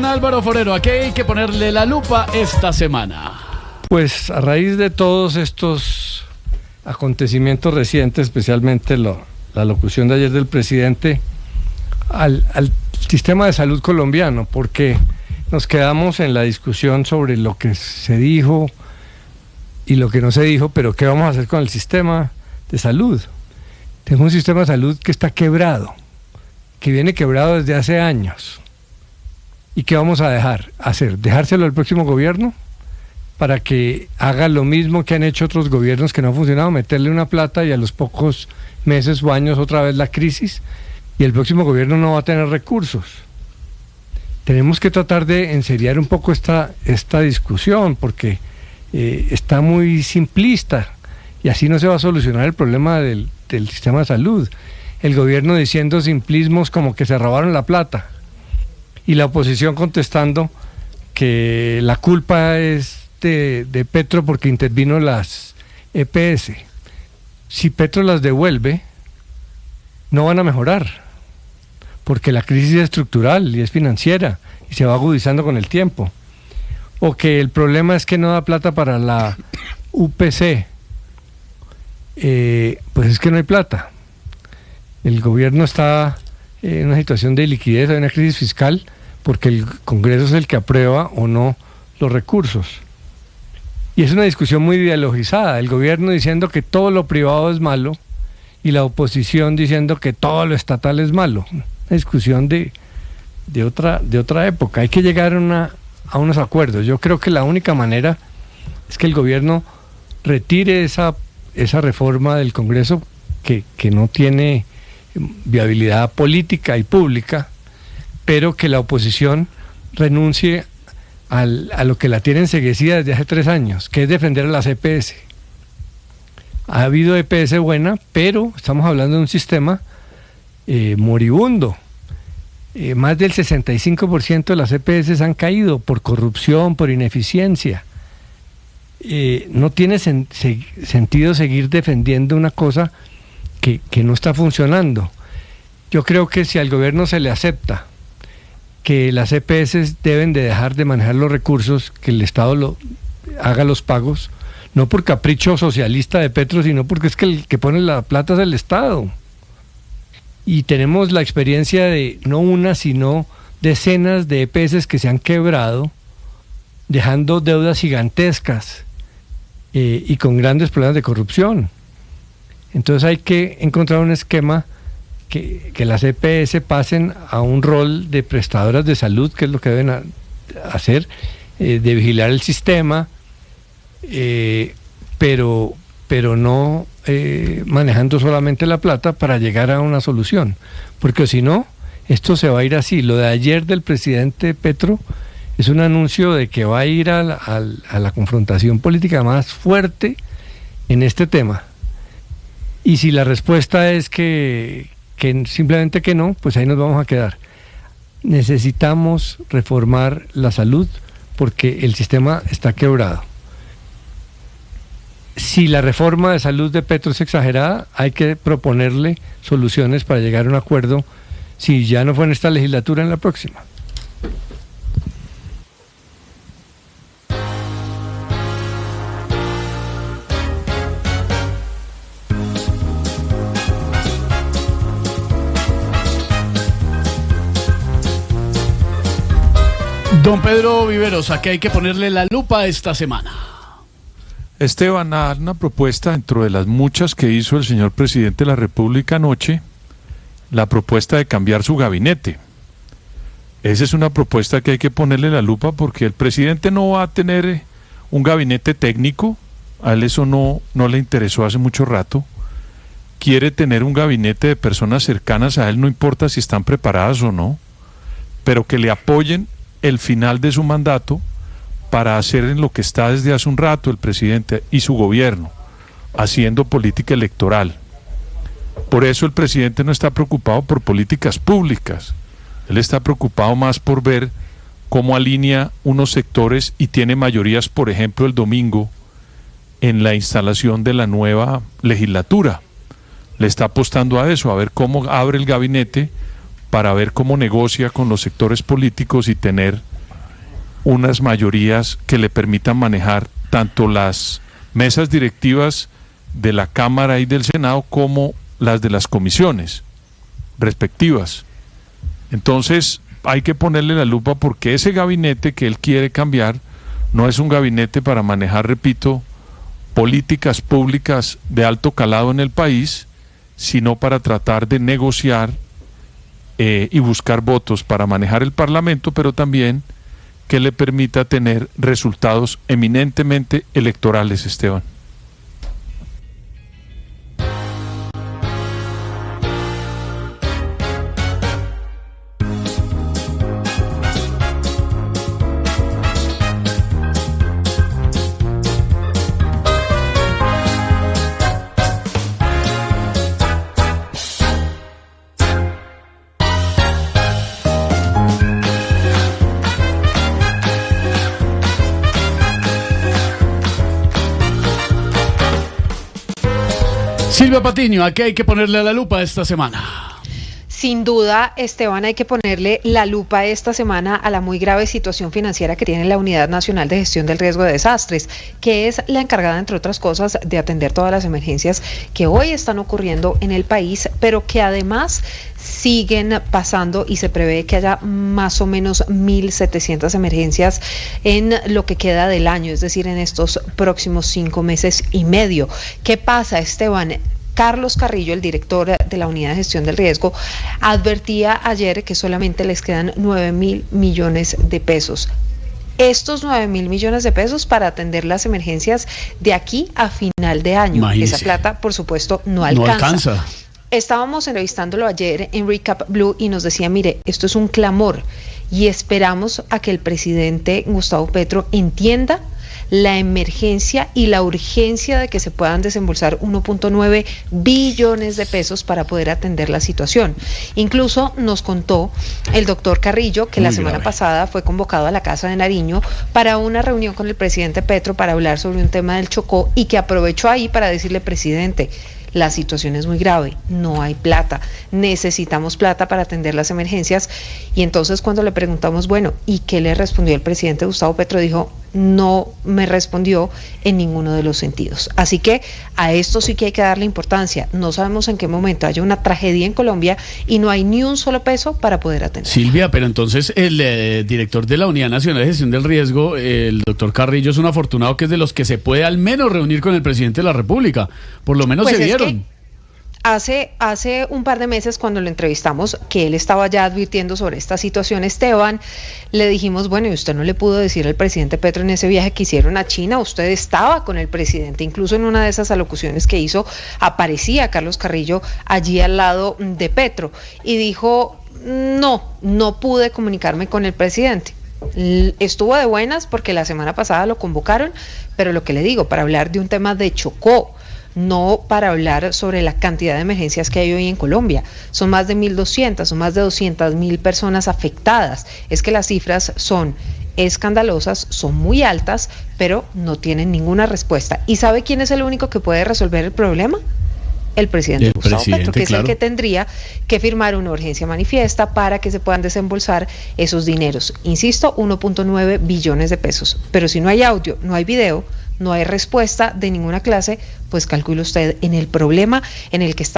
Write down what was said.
Álvaro Forero, ¿a qué hay que ponerle la lupa esta semana? Pues a raíz de todos estos acontecimientos recientes, especialmente la locución de ayer del presidente, al sistema de salud colombiano, porque nos quedamos en la discusión sobre lo que se dijo y lo que no se dijo, pero ¿qué vamos a hacer con el sistema de salud? Tengo un sistema de salud que está quebrado, que viene quebrado desde hace años. ¿Y qué vamos a hacer? ¿Dejárselo al próximo gobierno para que haga lo mismo que han hecho otros gobiernos que no han funcionado, meterle una plata y a los pocos meses o años otra vez la crisis, y el próximo gobierno no va a tener recursos? Tenemos que tratar de enseriar un poco esta discusión, porque está muy simplista y así no se va a solucionar el problema del sistema de salud. El gobierno diciendo simplismos como que se robaron la plata y la oposición contestando que la culpa es de Petro porque intervino las EPS. Si Petro las devuelve, no van a mejorar, porque la crisis es estructural y es financiera y se va agudizando con el tiempo. O que el problema es que no da plata para la UPC, pues es que no hay plata. El gobierno está en una situación de liquidez, hay una crisis fiscal, porque el Congreso es el que aprueba o no los recursos. Y es una discusión muy ideologizada, el gobierno diciendo que todo lo privado es malo y la oposición diciendo que todo lo estatal es malo. Una discusión de otra época. Hay que llegar a unos acuerdos. Yo creo que la única manera es que el gobierno retire esa reforma del Congreso que no tiene viabilidad política y pública, pero que la oposición renuncie a lo que la tiene enceguecida desde hace 3 años, que es defender a las EPS. Ha habido EPS buena, pero estamos hablando de un sistema moribundo. Más del 65% de las EPS han caído por corrupción, por ineficiencia. No tiene sentido seguir defendiendo una cosa que no está funcionando. Yo creo que si al gobierno se le acepta que las EPS deben de dejar de manejar los recursos, que el Estado haga los pagos, no por capricho socialista de Petro, sino porque es que el que pone la plata es el Estado. Y tenemos la experiencia de no una, sino decenas de EPS que se han quebrado, dejando deudas gigantescas y con grandes problemas de corrupción. Entonces hay que encontrar un esquema que las EPS pasen a un rol de prestadoras de salud, que es lo que deben hacer, de vigilar el sistema, pero no manejando solamente la plata para llegar a una solución, porque si no, esto se va a ir así. Lo de ayer del presidente Petro es un anuncio de que va a ir a la confrontación política más fuerte en este tema. Y si la respuesta es que simplemente que no, pues ahí nos vamos a quedar. Necesitamos reformar la salud porque el sistema está quebrado. Si la reforma de salud de Petro es exagerada, hay que proponerle soluciones para llegar a un acuerdo, si ya no fue en esta legislatura, en la próxima. Don Pedro Viveros, ¿a qué hay que ponerle la lupa esta semana? Esteban, una propuesta dentro de las muchas que hizo el señor presidente de la República anoche, la propuesta de cambiar su gabinete. Esa es una propuesta que hay que ponerle la lupa, porque el presidente no va a tener un gabinete técnico, a él eso no le interesó hace mucho rato. Quiere tener un gabinete de personas cercanas a él, no importa si están preparadas o no, pero que le apoyen el final de su mandato para hacer en lo que está desde hace un rato el presidente y su gobierno, haciendo política electoral. Por eso el presidente no está preocupado por políticas públicas, él está preocupado más por ver cómo alinea unos sectores y tiene mayorías, por ejemplo, el domingo en la instalación de la nueva legislatura. Le está apostando a eso, a ver cómo abre el gabinete, para ver cómo negocia con los sectores políticos y tener unas mayorías que le permitan manejar tanto las mesas directivas de la Cámara y del Senado como las de las comisiones respectivas. Entonces hay que ponerle la lupa, porque ese gabinete que él quiere cambiar no es un gabinete para manejar, repito, políticas públicas de alto calado en el país, sino para tratar de negociar y buscar votos para manejar el Parlamento, pero también que le permita tener resultados eminentemente electorales, Esteban. Silvia Patiño, ¿a qué hay que ponerle la lupa esta semana? Sin duda, Esteban, hay que ponerle la lupa esta semana a la muy grave situación financiera que tiene la Unidad Nacional de Gestión del Riesgo de Desastres, que es la encargada, entre otras cosas, de atender todas las emergencias que hoy están ocurriendo en el país, pero que además siguen pasando, y se prevé que haya más o menos 1.700 emergencias en lo que queda del año, es decir, en estos próximos 5 meses y medio. ¿Qué pasa, Esteban? Carlos Carrillo, el director de la Unidad de Gestión del Riesgo, advertía ayer que solamente les quedan 9.000 millones de pesos. Estos 9.000 millones de pesos para atender las emergencias de aquí a final de año. Imagínese. Esa plata, por supuesto, no alcanza. Estábamos entrevistándolo ayer en Recap Blue y nos decía, mire, esto es un clamor y esperamos a que el presidente Gustavo Petro entienda la emergencia y la urgencia de que se puedan desembolsar 1.9 billones de pesos para poder atender la situación. Incluso nos contó el doctor Carrillo que la semana pasada fue convocado a la Casa de Nariño para una reunión con el presidente Petro para hablar sobre un tema del Chocó, y que aprovechó ahí para decirle: presidente, la situación es muy grave, no hay plata, necesitamos plata para atender las emergencias. Y entonces, cuando le preguntamos, bueno, ¿y qué le respondió el presidente Gustavo Petro? Dijo: no me respondió en ninguno de los sentidos. Así que a esto sí que hay que darle importancia. No sabemos en qué momento haya una tragedia en Colombia y no hay ni un solo peso para poder atender. Silvia, pero entonces el director de la Unidad Nacional de Gestión del Riesgo, el doctor Carrillo, es un afortunado, que es de los que se puede al menos reunir con el presidente de la República. Por lo menos Pues se vieron. Hace un par de meses, cuando lo entrevistamos, que él estaba ya advirtiendo sobre esta situación, Esteban, le dijimos: bueno, ¿y usted no le pudo decir al presidente Petro en ese viaje que hicieron a China? Usted estaba con el presidente, incluso en una de esas alocuciones que hizo, aparecía Carlos Carrillo allí al lado de Petro, y dijo: no pude comunicarme con el presidente. Estuvo de buenas porque la semana pasada lo convocaron, pero lo que le digo, para hablar de un tema de Chocó, no para hablar sobre la cantidad de emergencias que hay hoy en Colombia. Son más de 1.200, son más de 200.000 personas afectadas. Es que las cifras son escandalosas, son muy altas, pero no tienen ninguna respuesta. ¿Y sabe quién es el único que puede resolver el problema? El presidente Gustavo Petro, que es el que tendría que firmar una urgencia manifiesta para que se puedan desembolsar esos dineros. Insisto, 1.9 billones de pesos. Pero si no hay audio, no hay video, no hay respuesta de ninguna clase, pues calcule usted en el problema en el que está